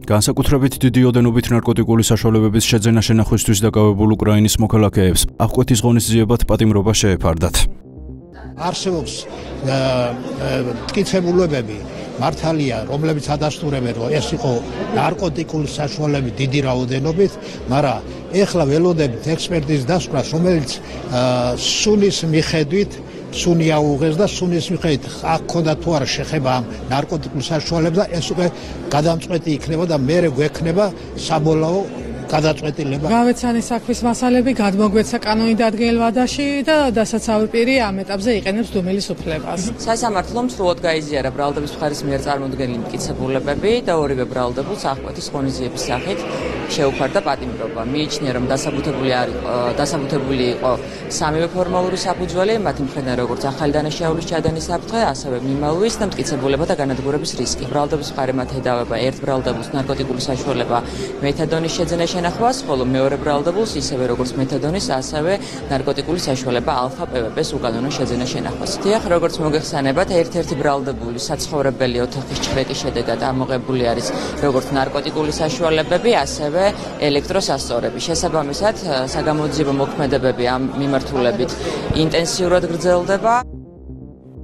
განსაკუთრებით დიდი ოდენობით ნარკოტიკული საშუალებების შეძენა შენახვისთვის დაკავებულ უკრაინის მოქალაქეებს აღკვეთის ღონისძიებად პატიმრობა შეეფარდათ. არსებობს მტკიცებულებები მართალია, რომლებიც ადასტურებენ, რომ ეს იყო ნარკოტიკული საშუალებით დიდი რაოდენობით, მაგრამ ეხლა ველოდებით ექსპერტის დასკვნას, რომელიც სუნის მიხედვით სუნი აუღეს და სუნის მიხედვით აქ ქონდა თუ არა შეხება ამ ნარკოტიკულ საშუალებას და ეს უკვე გადამწყვეტი იქნება და მერე გვექნება საბოლოო გადაწყვეტილება. გავეცანი საქმის მასალები გადმოგვეცა კანონი დადგენილ ვადაში და დასაცავი პირი ამ ეტაპზე იყენებს დუმილის უფლებას. Სასამართლომ სრულად გაიზიარა ბრალდების მხარის მიერ წარმოდგენილი მტკიცებულებები და ორივე ბრალდებულს აღკვეთის ღონისძიების სახით შეუფარდა პატიმრობა. მიიჩნია, რომ დასაბუთებული იყო სამივე ფორმალური საფუძველი, მათი მხრიდან როგორც ახალი დანაშაულის ჩადენის საფრთხე, ასევე მიმალვის და მტკიცებულება და განადგურების რისკი. ბრალდების მხარე მათ ედავება ერთ ბრალდებულს ნარკოტიკული საშუალება მეთადონის შეძენა შენახვას, ხოლო მეორე ბრალდებულს ისევე როგორც მეთადონის, ასევე ნარკოტიკული საშუალება ალფა-პვპ-ს უკანონო შეძენა შენახვას. დიახ, როგორც მოგეხსენებათ, ერთ-ერთი ბრალდებული საცხოვრებელი ოთახის ჭრეტის შედეგად ამოღებული არის როგორც ნარკოტიკული საშუალებები, ასევე ელექტროსასწორები. შესაბამისად, საგამოძიებო მოქმედებები ამ მიმართულებით ინტენსიურად გრძელდება.